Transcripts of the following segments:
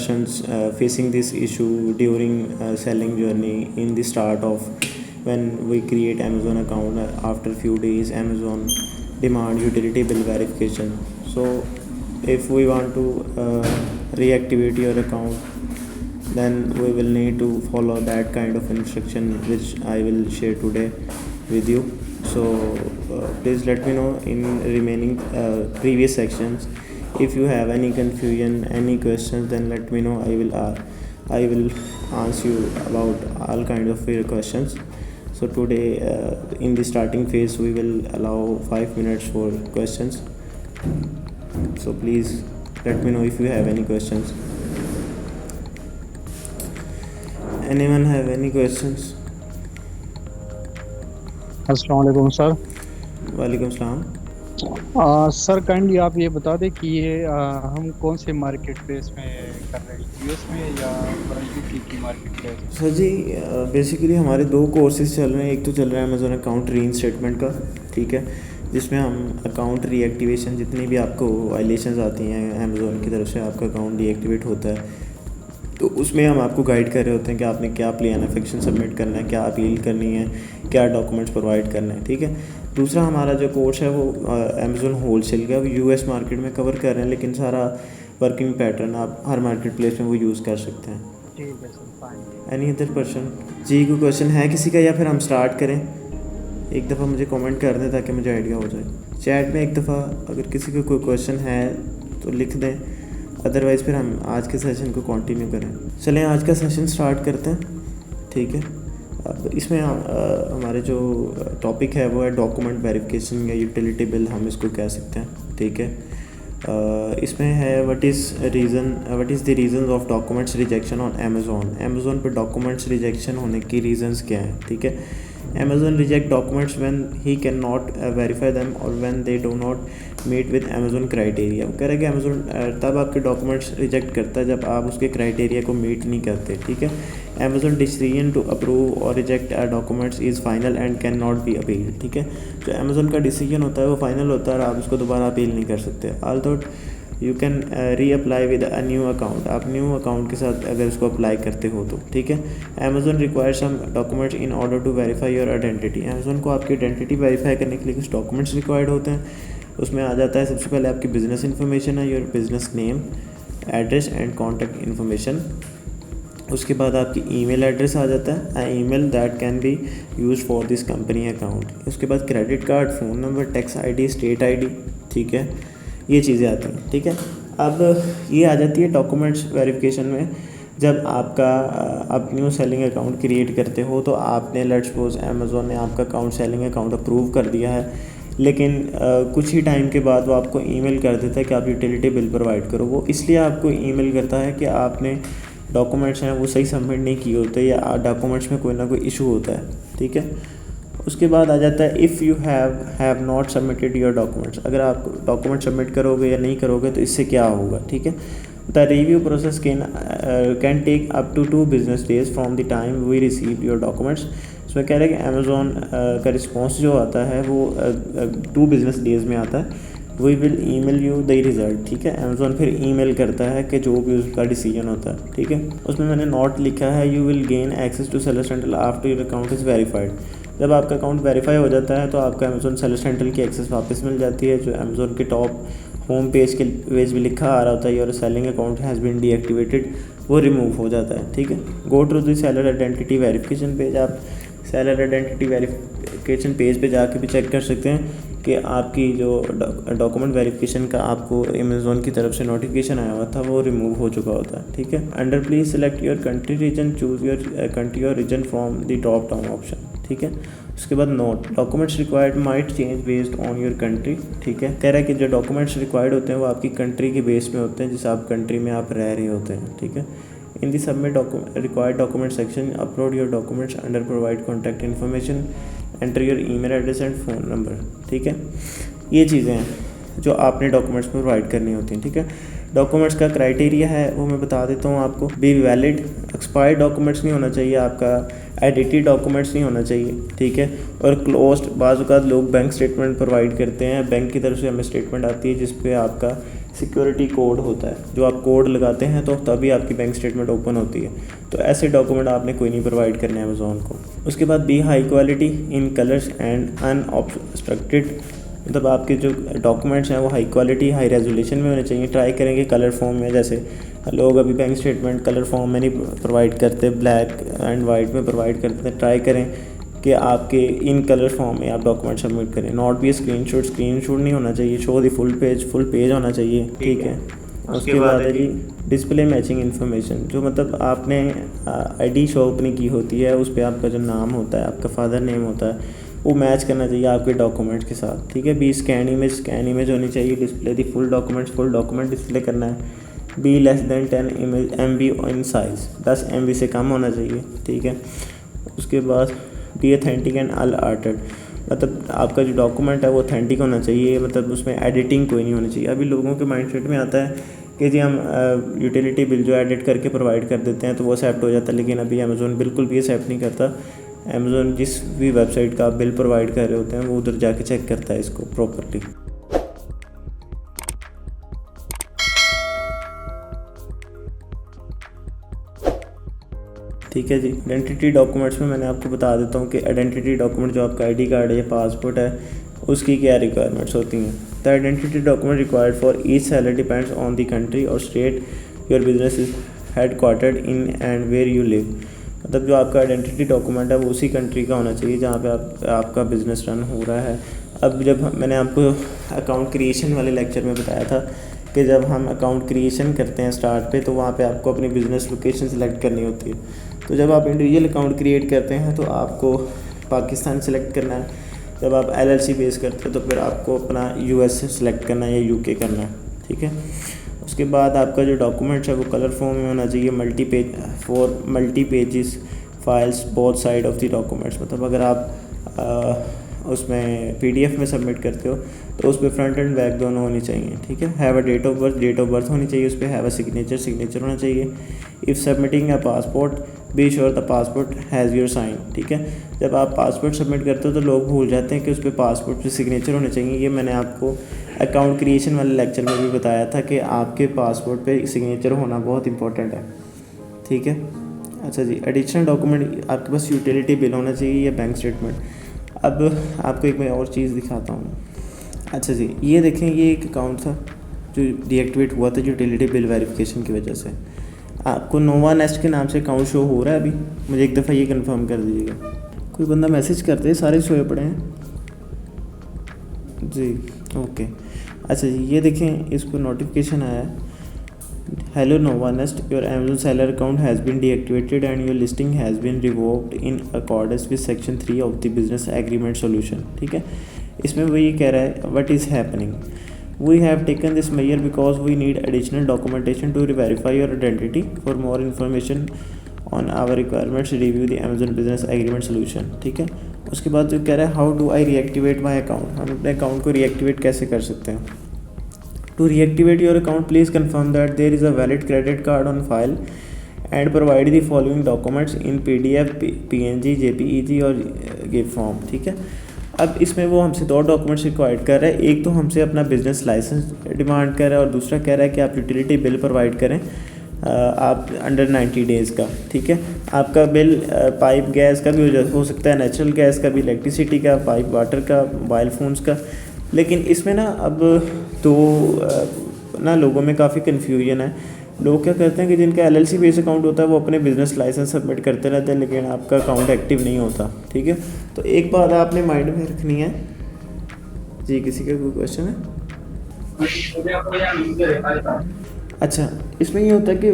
persons facing this issue during selling journey in the start of when we create Amazon account. After few days Amazon demand utility bill verification. So if we want to reactivate your account, then we will need to follow that kind of instruction which I will share today with you. So please let me know in remaining previous sections. If you have any confusion, any questions, then let me know. I will answer you about all kind of your questions. So today in the starting phase we will allow 5 minutes for questions. So please let me know if you have any questions. Anyone have any questions? अस्सलाम वालेकुम sir. वालेकुम सलाम। Sir kindly आप ये बता दें कि ये हम कौन से मार्केट प्लेस में कर रहे हैं, यूएस में या यूके की मार्केट प्लेस में? सर जी बेसिकली हमारे दो कोर्सेज चल रहे हैं। एक तो चल रहा है अमेज़ोन अकाउंट रीइंस्टेटमेंट का, ठीक है, जिसमें हम अकाउंट रीएक्टिवेशन, जितनी भी आपको वायलेशंस आती हैं अमेज़ोन की तरफ से आपका अकाउंट डीएक्टिवेट होता है, तो उसमें हम आपको गाइड कर रहे होते हैं कि आपने क्या प्लान ऑफ एक्शन सबमिट करना है, क्या अपील करनी है, क्या डॉक्यूमेंट्स प्रोवाइड करना है, ठीक है। दूसरा हमारा जो कोर्स है वो अमेज़ोन होलसेल का, वो यूएस मार्केट में कवर कर रहे हैं, लेकिन सारा वर्किंग पैटर्न आप हर मार्केट प्लेस में वो यूज़ कर सकते हैं। ठीक है sir, fine. Any other person? जी कोई क्वेश्चन है किसी का, या फिर हम स्टार्ट करें? एक दफ़ा मुझे कमेंट कर दें ताकि मुझे आइडिया हो जाए। चैट में एक दफ़ा अगर किसी का कोई क्वेश्चन है तो लिख दें, अदरवाइज़ फिर हम आज के सेशन को कंटिन्यू करें। चलें आज का सेशन स्टार्ट करते हैं, ठीक है। अब इसमें हमारे जो टॉपिक है वो है डॉक्यूमेंट वेरिफिकेशन या यूटिलिटी बिल हम इसको कह सकते हैं, ठीक है। इसमें है what is the reason of documents rejection on Amazon पे डॉक्यूमेंट्स रिजेक्शन होने की रीज़न्स क्या हैं, ठीक है। Amazon reject documents when he cannot verify them or when they do not meet with Amazon criteria। वो कह रहा है कि Amazon तब आपके डॉक्यूमेंट्स रिजेक्ट करता है जब आप उसके क्राइटेरिया को मीट नहीं करते, ठीक है। Amazon decision to approve or reject documents is final and cannot be appealed, ठीक है। जो Amazon का डिसीजन होता है वो फाइनल होता है और आप उसको दोबारा अपील नहीं कर सकते। although you can reapply with a new account, आप न्यू अकाउंट के साथ अगर उसको अप्लाई करते हो तो, ठीक है। Amazon require some documents in order to verify your identity. Amazon को आपकी आइडेंटिटी वेरीफाई करने के लिए कुछ डॉक्यूमेंट्स रिक्वायर्ड होते हैं। उसमें आ जाता है सबसे पहले आपकी बिजनेस इन्फॉर्मेशन है, your business name, address and contact information. उसके बाद आपकी ईमेल एड्रेस आ जाता है, email that can be use for this company account. उसके बाद credit card, phone number, tax ID, state ID, ठीक है, ये चीज़ें आती हैं, ठीक है। अब ये आ जाती है डॉक्यूमेंट्स वेरिफिकेशन में। जब आप न्यू सेलिंग अकाउंट क्रिएट करते हो तो आपने लेट्स सपोज अमेज़ोन ने आपका अकाउंट सेलिंग अकाउंट अप्रूव कर दिया है, लेकिन कुछ ही टाइम के बाद वो आपको ईमेल कर देता है कि आप यूटिलिटी बिल प्रोवाइड करो। वो इसलिए आपको ईमेल करता है कि आपने डॉक्यूमेंट्स हैं वो सही सबमिट नहीं किए होते या डॉक्यूमेंट्स में कोई ना कोई इशू होता है, ठीक है। उसके बाद आ जाता है if you have not submitted your documents. अगर आप डॉक्यूमेंट सबमिट करोगे या नहीं करोगे तो इससे क्या होगा, ठीक है। The review process can take up to 2 business days from the time we receive your documents. इसमें कह रहे हैं कि अमेज़ोन का रिस्पॉन्स जो आता है वो 2 business days में आता है। We will email you the result, ठीक है। अमेज़ोन फिर ईमेल करता है कि जो भी उसका डिसीजन होता है, ठीक है। उसमें मैंने नोट लिखा है you will gain access to seller central after your account is verified. जब आपका अकाउंट वेरीफाई हो जाता है तो आपको अमेज़ोन सेलर सेंट्रल की एक्सेस वापस मिल जाती है। जो अमेज़ोन के टॉप होम पेज के पेज भी लिखा आ रहा होता है your selling account has been deactivated, वो रिमूव हो जाता है, ठीक है। Go to the seller identity verification page. आप सेलर आइडेंटिटी वेरिफिकेशन पेज पे जाके भी चेक कर सकते हैं कि आपकी जो डॉक्यूमेंट वेरिफिकेशन का आपको अमेज़ोन की तरफ से नोटिफिकेशन आया हुआ था वो रिमूव हो चुका होता है, ठीक है। Under please select your country region, choose your country और region from the drop down option, ठीक है। उसके बाद note documents required might change based on your country, ठीक है। कह रहा है कि जो डॉक्यूमेंट्स रिक्वायर्ड होते हैं वो आपकी कंट्री के बेस में होते हैं, जिस आप कंट्री में आप रह रहे होते हैं, ठीक है। In the submit required document section upload your documents under provide contact information, enter your email address and phone number, ठीक है। ये चीज़ें हैं जो आपने डॉक्यूमेंट्स में प्रोवाइड करनी होती हैं, ठीक है। डॉक्यूमेंट्स का क्राइटेरिया है वो मैं बता देता हूँ आपको। बी वैलिड, एक्सपायर्ड डॉक्यूमेंट्स नहीं होना चाहिए आपका, एडिटेड डॉक्यूमेंट्स नहीं होना चाहिए, ठीक है। और क्लोज्ड, बाज़ औक़ात लोग बैंक स्टेटमेंट प्रोवाइड करते हैं, बैंक की तरफ से हमें स्टेटमेंट आती है जिस पे आपका सिक्योरिटी कोड होता है, जो आप कोड लगाते हैं तो तभी आपकी बैंक स्टेटमेंट ओपन होती है। तो ऐसे डॉक्यूमेंट आपने कोई नहीं प्रोवाइड करने अमेज़ॉन को। उसके बाद be high quality in colours and unobstructed, मतलब आपके जो डॉक्यूमेंट्स हैं वो हाई क्वालिटी हाई रेजोल्यूशन में होने चाहिए। ट्राई करेंगे कलर फॉर्म में, जैसे लोग अभी बैंक स्टेटमेंट कलर फॉर्म में नहीं प्रोवाइड करते, ब्लैक एंड वाइट में प्रोवाइड करते हैं। ट्राई करें कि आपके इन कलर फॉर्म में आप डॉक्यूमेंट सबमिट करें। नॉट बी स्क्रीनशॉट नहीं होना चाहिए, शो द फुल पेज होना चाहिए, ठीक है। उसके बाद है जी डिस्प्ले मैचिंग इन्फॉर्मेशन, जो मतलब आपने आईडी शो अपनी की होती है, उस पर आपका जो नाम होता है, आपका फादर नेम होता है, वो मैच करना चाहिए आपके डॉक्यूमेंट्स के साथ, ठीक है। बी स्कैन इमेज होनी चाहिए, डिस्प्ले दी फुल डॉक्यूमेंट डिस्प्ले करना है। Be less than 10 MB in size, 10 MB से कम होना चाहिए, ठीक है। उसके बाद बी ऑथेंटिक एंड अनअल्टर्ड, मतलब आपका जो डॉक्यूमेंट है वो ऑथेंटिक होना चाहिए, मतलब उसमें एडिटिंग कोई नहीं होनी चाहिए। अभी लोगों के माइंडसेट में आता है कि जी हम यूटिलिटी बिल जो एडिट करके प्रोवाइड कर देते हैं तो वो एक्सेप्ट हो जाता है, लेकिन अभी अमेज़ोन बिल्कुल भी एक्सेप्ट नहीं करता। अमेज़ोन जिस भी वेबसाइट का आप बिल प्रोवाइड कर रहे होते हैं वो उधर जाके चेक करता है इसको प्रॉपर्ली। ठीक है जी। आइडेंटिटी डॉक्यूमेंट्स में मैंने आपको बता देता हूँ कि आइडेंटिटी डॉक्यूमेंट जो आपका आईडी कार्ड है या पासपोर्ट है उसकी क्या रिक्वायरमेंट्स होती हैं। The identity document required for each salary depends on the country और state your business is headquartered in and where you live, मतलब जो आपका आइडेंटिटी डॉक्यूमेंट है वो उसी कंट्री का होना चाहिए जहाँ पे आपका बिज़नेस रन हो रहा है। अब जब मैंने आपको अकाउंट क्रिएशन वाले लेक्चर में बताया था कि जब हम अकाउंट क्रिएशन करते हैं स्टार्ट पे, तो वहाँ पे आपको अपनी बिज़नेस लोकेशन सेलेक्ट करनी होती है। तो जब आप इंडिविजुअल अकाउंट क्रिएट करते हैं तो आपको पाकिस्तान सेलेक्ट करना है, जब आप LLC बेस करते हैं तो फिर आपको अपना US सेलेक्ट करना है या UK करना है, ठीक है। उसके बाद आपका जो डॉक्यूमेंट्स है वो कलर फॉर्म में होना चाहिए, multi pages files both side of the documents, मतलब अगर आप उसमें PDF में सबमिट करते हो तो उस पर फ्रंट एंड बैक दोनों होनी चाहिए, ठीक है। Have a date of birth होनी चाहिए, उस पर हैव अ सिग्नेचर होना चाहिए। If submitting a passport be sure the passport has your sign, ठीक है। जब आप पासपोर्ट सबमिट करते हो तो लोग भूल जाते हैं कि उस पर पासपोर्ट पे सिग्नेचर होने चाहिए। ये मैंने आपको अकाउंट क्रिएशन वाले लेक्चर में भी बताया था कि आपके पासपोर्ट पे सिग्नेचर होना बहुत इंपॉर्टेंट है, ठीक है। अच्छा जी, एडिशनल डॉक्यूमेंट आपके पास यूटिलिटी बिल होना चाहिए या बैंक स्टेटमेंट। अब आपको एक मैं और चीज़ दिखाता हूँ। अच्छा जी, ये देखें, ये एक अकाउंट था जो डीएक्टिवेट हुआ था यूटिलिटी बिल वेरिफिकेशन की वजह से। आपको नोवा नेस्ट के नाम से अकाउंट शो हो रहा है अभी? मुझे एक दफ़ा ये कंफर्म कर दीजिएगा। कोई बंदा मैसेज करते हैं, सारे सोए पड़े हैं जी, ओके। अच्छा जी, ये देखें, इस पर नोटिफिकेशन आया है, hello Nova Nest, your Amazon seller account has been deactivated and your listing has been revoked in accordance with section 3 of the business agreement solution, ठीक है। इसमें वो ये कह रहा है, what is happening, we have taken this measure because we need additional documentation to verify your identity for more information on our requirements review the Amazon business agreement solution, ठीक है। उसके बाद जो कह रहा है, how do I reactivate my account, हम अपने अकाउंट को रीएक्टिवेट कैसे कर सकते हैं। To reactivate your account, please confirm that there is a valid credit card on file and provide the following documents in PDF, PNG, JPEG और GIF form, ठीक है। अब इसमें वो हमसे 2 डॉक्यूमेंट्स रिक्वायर्ड कर रहा है। एक तो हमसे अपना बिजनेस लाइसेंस डिमांड कर रहा है और दूसरा कह रहा है कि आप यूटिलिटी बिल प्रोवाइड करें आप अंडर 90 डेज़ का, ठीक है। आपका बिल पाइप गैस का भी हो सकता है, नेचुरल गैस का भी, इलेक्ट्रिसिटी का, पाइप वाटर का, मोबाइल फ़ोन्स का। लेकिन इसमें ना अब तो ना लोगों में काफ़ी कन्फ्यूजन है। लोग क्या करते हैं कि जिनका LLC बेस अकाउंट होता है वो अपने बिज़नेस लाइसेंस सबमिट करते रहते हैं, लेकिन आपका अकाउंट एक्टिव नहीं होता, ठीक है। तो एक बात आपने माइंड में रखनी है जी। किसी का कोई क्वेश्चन है? अच्छा, इसमें ये होता है कि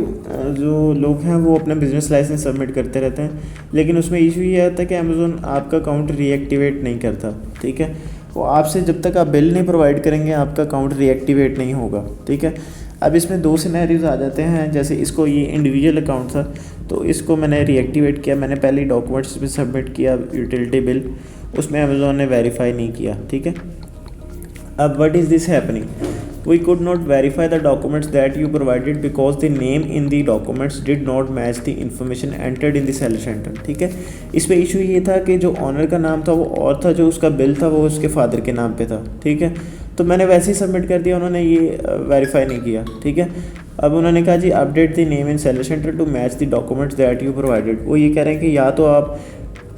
जो लोग हैं वो अपना बिज़नेस लाइसेंस सबमिट करते रहते हैं, लेकिन उसमें इशू ये आता है कि अमेज़ोन आपका अकाउंट रीएक्टिवेट नहीं करता, ठीक है। वो आपसे जब तक आप बिल नहीं प्रोवाइड करेंगे आपका अकाउंट रीएक्टिवेट नहीं होगा, ठीक है। अब इसमें 2 सिनेरियोज आ जाते हैं। जैसे इसको, ये इंडिविजुअल अकाउंट था तो इसको मैंने रीएक्टिवेट किया, मैंने पहले ही डॉक्यूमेंट्स पे सबमिट किया यूटिलिटी बिल, उसमें अमेज़ोन ने वेरीफाई नहीं किया, ठीक है। अब what is this happening, we could not verify the documents that you provided because the name in the documents did not match the information entered in the seller centre, ठीक है। इस पर इशू ये था कि जो ऑनर का नाम था वो और था, जो उसका बिल था वो उसके फादर के नाम पे था, ठीक है। तो मैंने वैसे ही सबमिट कर दिया, उन्होंने ये वेरीफाई नहीं किया। ठीक है, अब उन्होंने कहा जी update the name in seller central to match the documents that you provided. वो ये कह रहे हैं कि या तो आप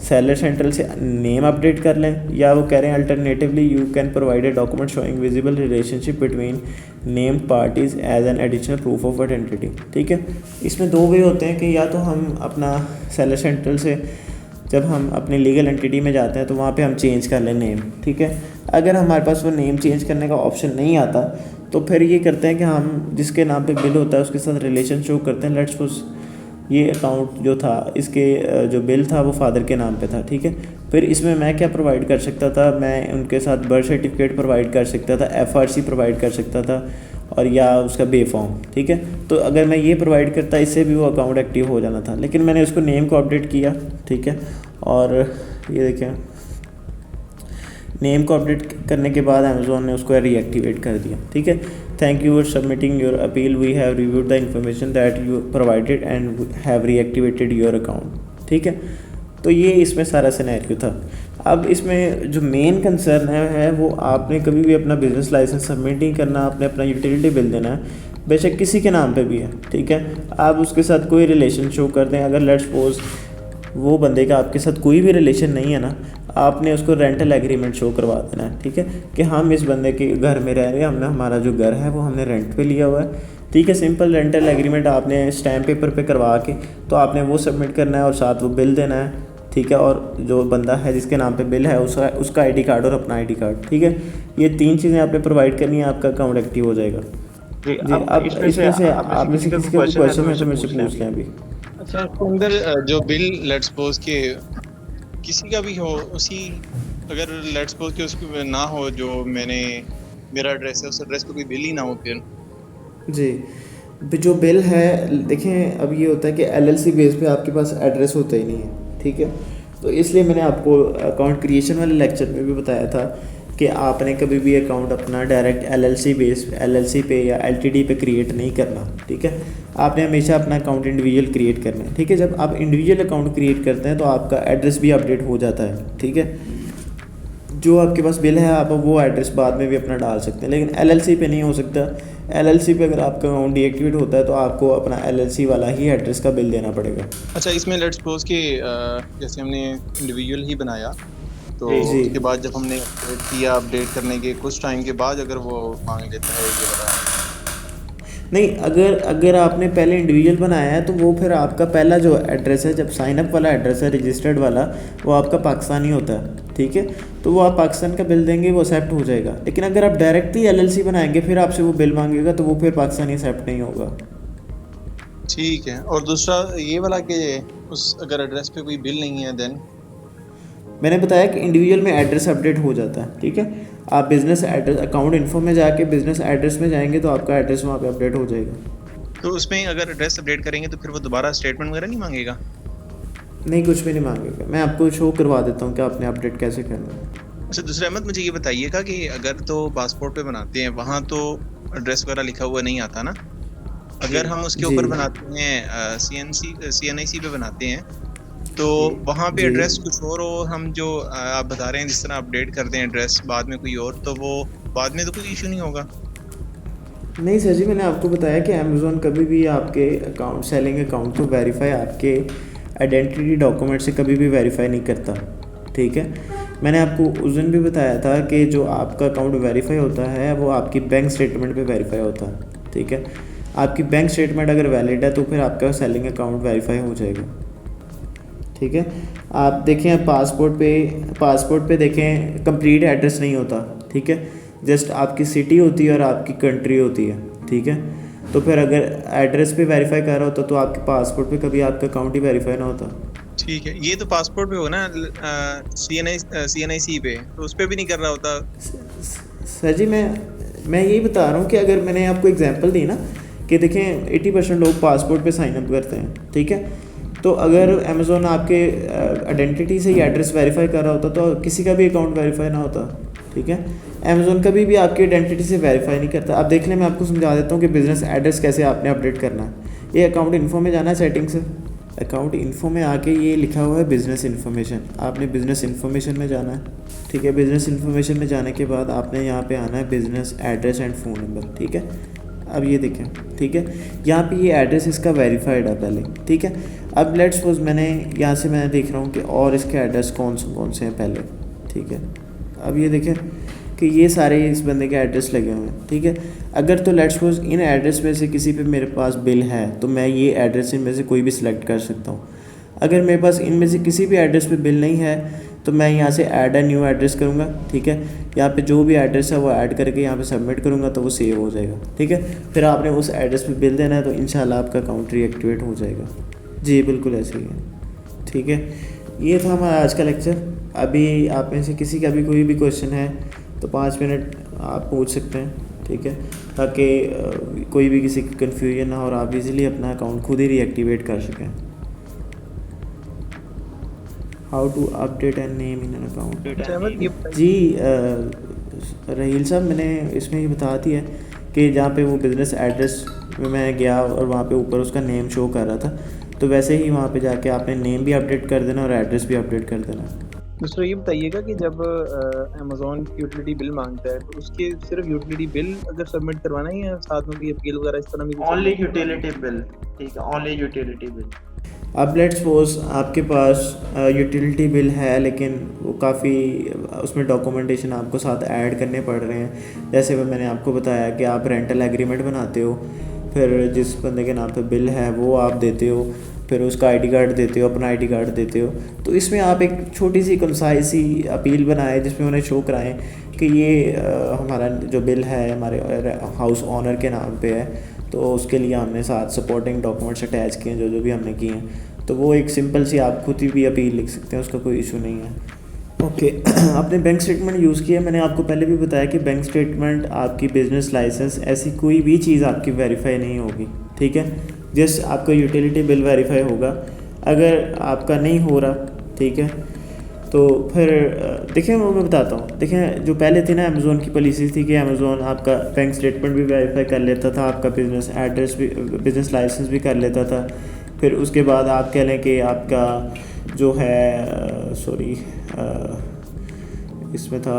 सेलर सेंट्रल से नेम अपडेट कर लें, या वो कह रहे हैं alternatively you can provide a document showing visible relationship between named parties as an additional proof of identity. ठीक है, इसमें दो वे होते हैं कि या तो हम अपना सेलर सेंट्रल से जब हम अपने लीगल एंटिटी में जाते हैं तो वहाँ पे हम चेंज कर लें नेम। ठीक है, अगर हमारे पास वो नेम चेंज करने का ऑप्शन नहीं आता तो फिर ये करते हैं कि हम जिसके नाम पे बिल होता है उसके साथ रिलेशन शो करते हैं। लेट्स सपोज ये अकाउंट जो था, इसके जो बिल था वो फादर के नाम पे था। ठीक है, फिर इसमें मैं क्या प्रोवाइड कर सकता था, मैं उनके साथ बर्थ सर्टिफिकेट प्रोवाइड कर सकता था, FRC प्रोवाइड कर सकता था, और या उसका बे फॉर्म। ठीक है, तो अगर मैं ये प्रोवाइड करता इससे भी वो अकाउंट एक्टिव हो जाना था, लेकिन मैंने उसको नेम को अपडेट किया। ठीक है, और ये देखें नेम को अपडेट करने के बाद अमेज़ोन ने उसको रीएक्टिवेट कर दिया। ठीक है, thank you for submitting your appeal, we have reviewed the information that you provided and have reactivated your account. ठीक है, तो ये इसमें सारा सिनेरियो था। अब इसमें जो मेन कंसर्न है वो आपने कभी भी अपना बिज़नेस लाइसेंस सबमिट नहीं करना, आपने अपना यूटिलिटी बिल देना है, बेशक किसी के नाम पे भी है। ठीक है, आप उसके साथ कोई रिलेशन शो कर दें, अगर लेट्स सपोज वो बंदे का आपके साथ कोई भी रिलेशन नहीं है ना, आपने उसको रेंटल एग्रीमेंट शो करवा देना है। ठीक है, कि हम इस बंदे के घर में रह रहे हैं, हमने हमारा जो घर है वो हमने रेंट पे लिया हुआ है। ठीक है, सिंपल रेंटल एग्रीमेंट आपने स्टैम्प पेपर पे करवा के तो आपने वो सबमिट करना है और साथ वो बिल देना है। ठीक है, और जो बंदा है जिसके नाम पे बिल है उसका ID कार्ड और अपना ID कार्ड। ठीक है, ये 3 चीज़ें आपने प्रोवाइड करनी है, आपका अकाउंट एक्टिव हो जाएगा। जी, अब इसमें से आप में से किसी का कोई क्वेश्चन है तो मेरे से पूछ लें अभी। अच्छा, इसके अंदर जो बिल लेट्स सपोज के किसी का भी हो, उसी अगर लेट्स सपोज के उसको ना हो, जो मेरा एड्रेस है उस एड्रेस पे कोई बिल ही ना हो, फिर जी जो बिल है, देखें अब ये होता है कि LLC बेस पे आपके पास एड्रेस होता ही नहीं है। ठीक है, तो इसलिए मैंने आपको अकाउंट क्रिएशन वाले लेक्चर में भी बताया था कि आपने कभी भी अकाउंट अपना डायरेक्ट LLC पे या LTD पे क्रिएट नहीं करना। ठीक है, आपने हमेशा अपना अकाउंट इंडिविजुअल क्रिएट करना है। ठीक है, जब आप इंडिविजुअल अकाउंट क्रिएट करते हैं तो आपका एड्रेस भी अपडेट हो जाता है। ठीक है, जो आपके पास बिल है आप वो एड्रेस बाद में भी अपना डाल सकते हैं, लेकिन LLC पे नहीं हो सकता। LLC पे अगर आपका अकाउंट डीएक्टिवेट होता है तो आपको अपना LLC वाला ही एड्रेस का बिल देना पड़ेगा। अच्छा, इसमें लेट्स सपोज कि जैसे हमने इंडिविजुअल ही बनाया तो जी। उसके बाद जब हमने अपडेट किया, अपडेट करने के कुछ टाइम के बाद अगर वो मांग लेता है ये वाला, नहीं, अगर आपने पहले इंडिविजुअल बनाया है तो वो फिर आपका पहला जो एड्रेस है, जब साइन अप वाला एड्रेस है रजिस्टर्ड वाला, वो आपका पाकिस्तानी होता है। ठीक है, तो वो आप पाकिस्तान का बिल देंगे वो एक्सेप्ट हो जाएगा। लेकिन अगर आप डायरेक्टली LLC बनाएंगे फिर आपसे वो बिल मांगेगा तो वो फिर पाकिस्तानी एक्सेप्ट नहीं होगा। ठीक है। और दूसरा ये वाला कि उस अगर एड्रेस पे कोई बिल नहीं है देन मैंने बताया कि इंडिविजुअल में एड्रेस अपडेट हो जाता है। ठीक है, आप बिज़नेस एड्रेस अकाउंट इन्फो में जाके बिज़नेस एड्रेस में जाएंगे तो आपका एड्रेस वहाँ पे अपडेट हो जाएगा। तो उसमें अगर एड्रेस अपडेट करेंगे तो फिर वो दोबारा स्टेटमेंट वगैरह नहीं मांगेगा? नहीं, कुछ भी नहीं मांगेगा। मैं आपको शो करवा देता हूँ कि आपने अपडेट कैसे करना है। अच्छा, दूसरा अहमद मुझे ये बताइएगा कि अगर तो पासपोर्ट पे बनाते हैं वहाँ तो एड्रेस वगैरह लिखा हुआ नहीं आता ना, अगर हम उसके ऊपर जी। बनाते हैं CNIC पे बनाते हैं तो वहाँ पे जी। एड्रेस कुछ और हो, हम जो आप बता रहे हैं जिस तरह अपडेट करते हैं एड्रेस बाद में कोई और, तो वो बाद में तो कोई इशू नहीं होगा? नहीं सर जी, मैंने आपको बताया कि अमेज़ोन कभी भी आपके अकाउंट सेलिंग अकाउंट को वेरीफाई आपके आइडेंटिटी डॉक्यूमेंट से कभी भी वेरीफाई नहीं करता। ठीक है, मैंने आपको उस दिन भी बताया था कि जो आपका अकाउंट वेरीफाई होता है वो आपकी बैंक स्टेटमेंट पे वेरीफाई होता है। ठीक है, आपकी बैंक स्टेटमेंट अगर वैलिड है तो फिर आपका सेलिंग अकाउंट वेरीफाई हो जाएगा। ठीक है, आप देखें पासपोर्ट पे देखें कंप्लीट एड्रेस नहीं होता। ठीक है, जस्ट आपकी सिटी होती है और आपकी कंट्री होती है। ठीक है, तो फिर अगर एड्रेस पे वेरीफाई कर रहा होता तो आपके पासपोर्ट पे कभी आपका अकाउंट ही वेरीफाई ना होता। ठीक है, ये तो पासपोर्ट पे होगा ना, CNIC पे तो उस पर भी नहीं कर रहा होता? सर जी, मैं यही बता रहा हूँ कि अगर मैंने आपको एग्जांपल दी ना कि देखें 80% लोग पासपोर्ट पे साइन अप करते हैं। ठीक है, तो अगर अमेज़ोन आपके आइडेंटिटी से ही एड्रेस वेरीफाई कर रहा होता तो किसी का भी अकाउंट वेरीफाई ना होता। ठीक है, अमेज़ोन कभी भी आपकी आइडेंटिटी से वेरीफाई नहीं करता। अब देख लें, मैं आपको समझा देता हूँ कि बिज़नेस एड्रेस कैसे आपने अपडेट करना है। ये अकाउंट इन्फो में जाना है, सेटिंग से अकाउंट इन्फो में आके ये लिखा हुआ है बिज़नेस इन्फॉर्मेशन, आपने बिज़नेस इन्फॉर्मेशन में जाना है। ठीक है, बिज़नेस इन्फॉर्मेशन में जाने के बाद आपने यहाँ पे आना है business address and phone number. ठीक है, अब ये देखें, ठीक है, यहाँ पे ये एड्रेस इसका वेरीफाइड है पहले। ठीक है, अब लेट्स सपोज मैंने यहाँ से मैं देख रहा हूँ कि और इसके एड्रेस कौन से हैं पहले। ठीक है, अब ये देखें कि ये सारे इस बंदे के एड्रेस लगे हुए हैं। ठीक है, अगर तो लेट्स सपोज इन एड्रेस में से किसी पे मेरे पास बिल है तो मैं ये एड्रेस इनमें से कोई भी सिलेक्ट कर सकता हूँ। अगर मेरे पास इनमें से किसी भी एड्रेस पे बिल नहीं है तो मैं यहाँ से ऐड अ न्यू एड्रेस करूँगा। ठीक है, यहाँ पे जो भी एड्रेस है वो ऐड करके यहाँ पे सबमिट करूँगा तो वो सेव हो जाएगा। ठीक है, फिर आपने उस एड्रेस पे बिल देना है तो इंशाल्लाह आपका अकाउंट रीएक्टिवेट हो जाएगा। जी बिल्कुल ऐसे ही है। ठीक है, ये था हमारा आज का लेक्चर। अभी आप में से किसी का भी कोई भी क्वेश्चन है तो 5 मिनट आप पूछ सकते हैं। ठीक है, ताकि कोई भी किसी की कन्फ्यूजन ना हो और आप इजीली अपना अकाउंट खुद ही रीएक्टिवेट कर सकें। How to update and name in an account. जी रहील साहब, मैंने इसमें ये बता दिया कि जहाँ पे वो बिज़नेस एड्रेस में मैं गया और वहाँ पे ऊपर उसका नेम शो कर रहा था, तो वैसे ही वहाँ पे जाके आपने नेम भी अपडेट कर देना और एड्रेस भी अपडेट कर देना। दूसरा ये बताइएगा कि जब अमेज़ॉन यूटिलिटी बिल मांगता है तो उसके सिर्फ यूटिलिटी बिल अगर सबमिट करवाना है या साथ में भी अपील वगैरह इस तरह भी? Only utility bill. ठीक है, ओनली यूटिलिटी बिल। अब लेट्स सपोज आपके पास यूटिलिटी बिल है लेकिन वो काफ़ी उसमें डॉक्यूमेंटेशन आपको साथ ऐड करने पड़ रहे हैं। जैसे वो मैंने आपको बताया कि आप रेंटल एग्रीमेंट बनाते हो, फिर जिस बंदे के नाम पे बिल है वो आप देते हो, फिर उसका आईडी कार्ड देते हो, अपना आईडी कार्ड देते हो। तो इसमें आप एक छोटी सी कंसाइज सी अपील बनाए जिसमें उन्हें शो कराएं कि ये हमारा जो बिल है हमारे हाउस ऑनर के नाम पे है, तो उसके लिए हमने साथ सपोर्टिंग डॉक्यूमेंट्स अटैच किए हैं जो भी हमने किए हैं। तो वो एक सिंपल सी आप खुद ही भी अपील लिख सकते हैं, उसका कोई इशू नहीं है। ओके आपने बैंक स्टेटमेंट यूज़ किया, मैंने आपको पहले भी बताया कि बैंक स्टेटमेंट आपकी बिज़नेस लाइसेंस ऐसी कोई भी चीज़ आपकी वेरीफाई नहीं होगी। ठीक है, जस्ट आपका यूटिलिटी बिल वेरीफाई होगा। अगर आपका नहीं हो रहा, ठीक है, तो फिर देखें वो मैं बताता हूँ। देखें जो पहले थी ना अमेज़ोन की पॉलिसी थी कि अमेज़ोन आपका बैंक स्टेटमेंट भी वेरीफाई कर लेता था, आपका बिज़नेस एड्रेस भी, बिज़नेस लाइसेंस भी कर लेता था। फिर उसके बाद आप कह लें कि आपका जो है इसमें था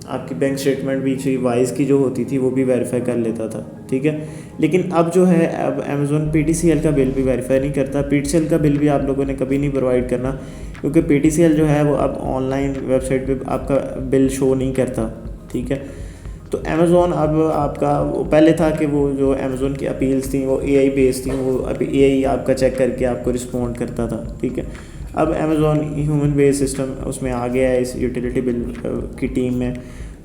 आपकी बैंक स्टेटमेंट भी वाइज की जो होती थी वो भी वेरीफाई कर लेता था। ठीक है, लेकिन अब जो है अब अमेज़ोन PTCL का बिल भी वेरीफाई नहीं करता। PTCL का बिल भी आप लोगों ने कभी नहीं प्रोवाइड करना, क्योंकि PTCL जो है वो अब ऑनलाइन वेबसाइट पे आपका बिल शो नहीं करता। ठीक है, तो अमेज़ोन अब आपका वो पहले था कि वो जो अमेज़ोन की अपील्स थी वो AI बेस्ड थी, वो अभी AI आपका चेक करके आपको रिस्पॉन्ड करता था। ठीक है, अब अमेज़ोन ह्यूमन बेस्ड सिस्टम उसमें आ गया है इस यूटिलिटी बिल की टीम में,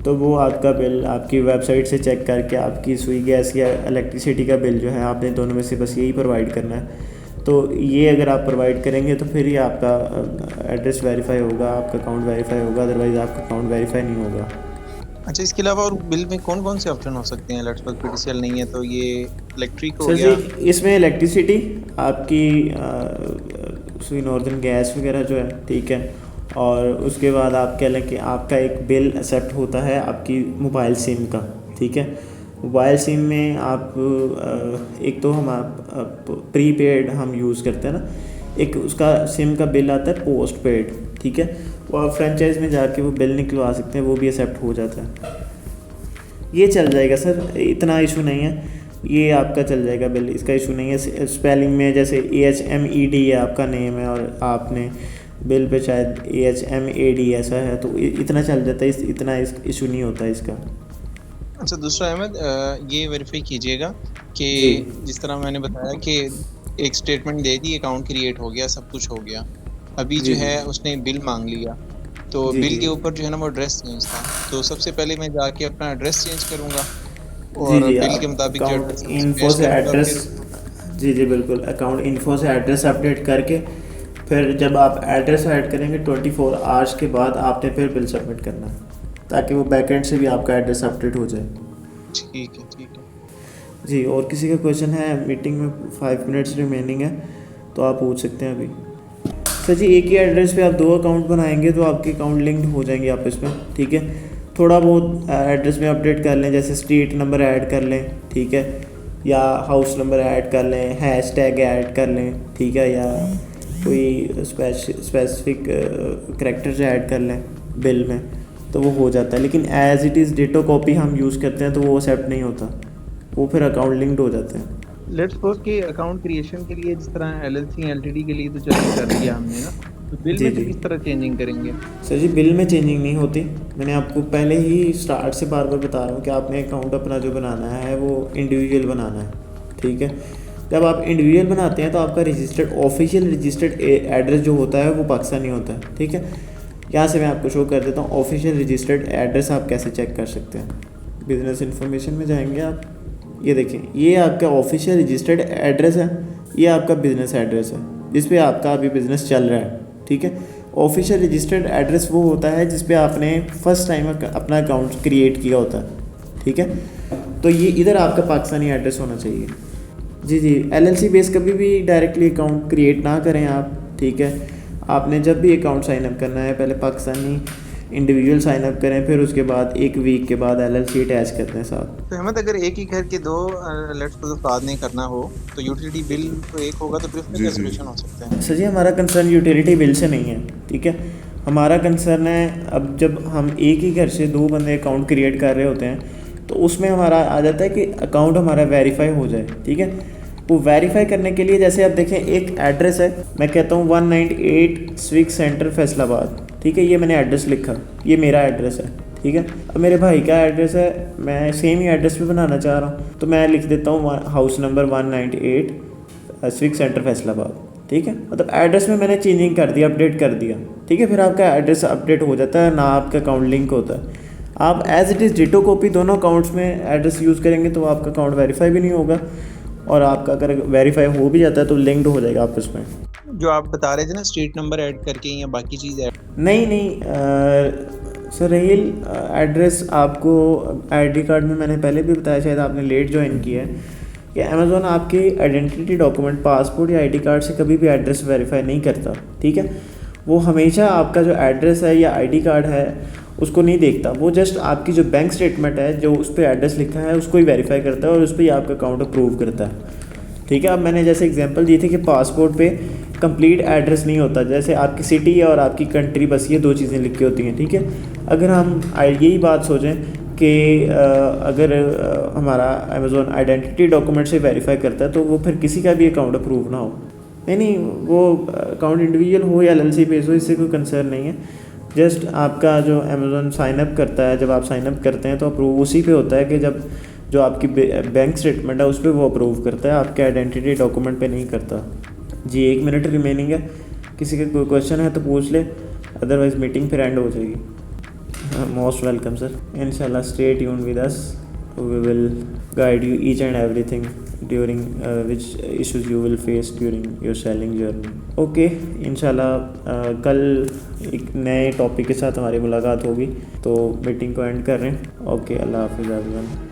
तो वो आपका बिल आपकी वेबसाइट से चेक करके आपकी सुई गैस या इलेक्ट्रिसिटी का बिल जो है आपने दोनों में से बस यही प्रोवाइड करना है। तो ये अगर आप प्रोवाइड करेंगे तो फिर ही आपका एड्रेस वेरीफाई होगा, आपका अकाउंट वेरीफाई होगा, अदरवाइज़ आपका अकाउंट वेरीफाई नहीं होगा। अच्छा, इसके अलावा और बिल में कौन कौन से ऑप्शन हो सकते हैं? लेट्स सपोज PTCL नहीं है तो ये इलेक्ट्रिक हो सर गया। जी इसमें इलेक्ट्रिसिटी आपकी सुई नॉर्दर्न गैस वगैरह जो है, ठीक है, और उसके बाद आप कह लें कि आपका एक बिल एक्सेप्ट होता है आपकी मोबाइल सिम का। ठीक है, मोबाइल सिम में आप एक तो हम प्रीपेड हम यूज़ करते हैं ना, एक उसका सिम का बिल आता है पोस्ट पेड। ठीक है, वो आप फ्रेंचाइज में जाके वो बिल निकलवा सकते हैं, वो भी एक्सेप्ट हो जाता है। ये चल जाएगा सर, इतना इशू नहीं है, ये आपका चल जाएगा बिल, इसका इशू नहीं है। स्पेलिंग में जैसे AHMED है आपका नेम है और आपने बिल पे शायद AHMAD ऐसा है, तो इतना चल जाता है, इतना इशू नहीं होता इसका। अच्छा, दूसरा अहमद ये वेरीफाई कीजिएगा कि जिस तरह मैंने बताया कि एक स्टेटमेंट दे दी, अकाउंट क्रिएट हो गया, सब कुछ हो गया, अभी जो है उसने बिल मांग लिया, तो बिल के ऊपर जो है ना वो एड्रेस चेंज था, तो सबसे पहले मैं जाके अपना एड्रेस चेंज करूँगा और बिल के मुताबिक जो इन्फो से एड्रेस, जी बिल्कुल, अकाउंट इन्फो से एड्रेस अपडेट करके फिर जब आप एड्रेस ऐड करेंगे 24 आवर्स के बाद आपने फिर बिल सबमिट करना है, ताकि वो बैकएंड से भी आपका एड्रेस अपडेट हो जाए। ठीक है जी, और किसी का क्वेश्चन है? मीटिंग में 5 मिनट्स रिमेनिंग है तो आप पूछ सकते हैं अभी। सर जी एक ही एड्रेस पे आप 2 अकाउंट बनाएंगे तो आपके अकाउंट लिंक्ड हो जाएंगे आपस में। ठीक है, थोड़ा बहुत एड्रेस में अपडेट कर लें, जैसे स्ट्रीट नंबर ऐड कर लें, ठीक है, या हाउस नंबर ऐड कर लें, हैश टैग ऐड कर लें, ठीक है, या कोई स्पेसिफिक करैक्टर्स ऐड कर लें बिल में, तो वो हो जाता है। लेकिन as it is ditto copy हम यूज़ करते हैं तो वो एक्सेप्ट नहीं होता, वो फिर अकाउंट लिंक्ड हो जाते हैं। लेट्स सपोज कि अकाउंट क्रिएशन के लिए जिस तरह एलएलसी एलटीडी के लिए तो चलो कर दिया हमने ना, तो बिल जी, में जी। किस तरह चेंजिंग करेंगे? सर जी, बिल में चेंजिंग नहीं होती। मैंने आपको पहले ही स्टार्ट से बार बार बता रहा हूँ कि आपने अकाउंट अपना जो बनाना है वो इंडिविजुअल बनाना है, ठीक है। जब आप इंडिविजुअल बनाते हैं तो आपका रजिस्टर्ड ऑफिशियल रजिस्टर्ड एड्रेस जो होता है वो पाकिस्तानी होता है, ठीक है। यहाँ से मैं आपको शो कर देता हूँ ऑफिशियल रजिस्टर्ड एड्रेस आप कैसे चेक कर सकते हैं। बिजनेस इन्फॉर्मेशन में जाएंगे आप, ये देखें, ये आपका ऑफिशियल रजिस्टर्ड एड्रेस है, ये आपका बिज़नेस एड्रेस है जिस पे आपका अभी बिज़नेस चल रहा है, ठीक है। ऑफिशियल रजिस्टर्ड एड्रेस वो होता है जिस पे आपने फर्स्ट टाइम अपना अकाउंट क्रिएट किया होता है, ठीक है। तो ये इधर आपका पाकिस्तानी एड्रेस होना चाहिए। जी जी, एलएलसी बेस कभी भी डायरेक्टली अकाउंट क्रिएट ना करें आप, ठीक है। आपने जब भी अकाउंट साइन अप करना है पहले पाकिस्तानी इंडिविजुअल साइन अप करें, फिर उसके बाद 1 वीक के बाद एलएलसी अटैच करते हैं साथ। तो अहमद, अगर एक ही घर के दो लेट्स सपोज अफराद ने करना हो तो यूटिलिटी बिल तो एक होगा, तो फिर उसमें क्या सोल्यूशन हो सकता है? सर जी, हमारा कंसर्न यूटिलिटी बिल से नहीं है, ठीक है। हमारा कंसर्न है, अब जब हम एक ही घर से 2 बंदे अकाउंट क्रिएट कर रहे होते हैं तो उसमें हमारा आ जाता है कि अकाउंट हमारा वेरीफाई हो जाए, ठीक है। वो वेरीफाई करने के लिए जैसे आप देखें, एक एड्रेस है, मैं कहता हूँ 198 स्विक सेंटर फैसलाबाद, ठीक है। ये मैंने एड्रेस लिखा, ये मेरा एड्रेस है, ठीक है। अब मेरे भाई का एड्रेस है, मैं सेम ही एड्रेस पे बनाना चाह रहा हूँ, तो मैं लिख देता हूँ हाउस नंबर 198 स्विक सेंटर फैसलाबाद, ठीक है। मतलब एड्रेस में मैंने चेंजिंग कर दिया, अपडेट कर दिया, ठीक है। फिर आपका एड्रेस अपडेट हो जाता है, ना आपका अकाउंट लिंक होता है। आप as it is ditto copy दोनों अकाउंट्स में एड्रेस यूज़ करेंगे तो आपका अकाउंट वेरीफाई भी नहीं होगा, और आपका अगर वेरीफाई हो भी जाता है तो लिंक्ड हो जाएगा आपस में। जो आप बता रहे थे ना, स्ट्रीट नंबर ऐड करके या बाकी चीज़ ऐड, नहीं सर, रहील एड्रेस आपको आईडी कार्ड में मैंने पहले भी बताया, शायद आपने लेट ज्वाइन किया है, कि अमेज़ॉन आपकी आइडेंटिटी डॉक्यूमेंट, पासपोर्ट या आईडी कार्ड से कभी भी एड्रेस वेरीफाई नहीं करता, ठीक है। वो हमेशा आपका जो एड्रेस है या आईडी कार्ड है उसको नहीं देखता, वो जस्ट आपकी जो बैंक स्टेटमेंट है जो उस पर एड्रेस लिखा है उसको ही वेरीफाई करता है और उस पर ही आपका अकाउंट अप्रूव करता है, ठीक है। अब मैंने जैसे एग्जांपल दी थी कि पासपोर्ट पे कंप्लीट एड्रेस नहीं होता, जैसे आपकी सिटी और आपकी कंट्री, बस ये 2 चीज़ें लिखी होती हैं, ठीक है। अगर हम यही बात सोचें कि अगर हमारा अमेज़ॉन आइडेंटिटी डॉक्यूमेंट से वेरीफाई करता है तो वो फिर किसी का भी अकाउंट अप्रूव ना हो, नहीं, वो अकाउंट इंडिविजुअल हो या एलएलसी बेस हो, इससे कोई कंसर्न नहीं है। जस्ट आपका जो अमेज़ॉन साइन अप करता है, जब आप साइन अप करते हैं तो अप्रूव उसी पे होता है कि जब जो आपकी बैंक स्टेटमेंट है उस पर वो अप्रूव करता है, आपके आइडेंटिटी डॉक्यूमेंट पे नहीं करता। जी, 1 मिनट रिमेनिंग है, किसी का कोई क्वेश्चन है तो पूछ ले, अदरवाइज़ मीटिंग फिर एंड हो जाएगी। मोस्ट वेलकम सर, इंशाल्लाह stay tuned with us, we will guide you each and everything during which issues you will face during your selling journey. Okay, इंशाल्लाह कल एक नए टॉपिक के साथ हमारी मुलाकात होगी, तो मीटिंग को एंड कर रहे हैं। ओके, अल्लाह हाफिज़ एवरीवन।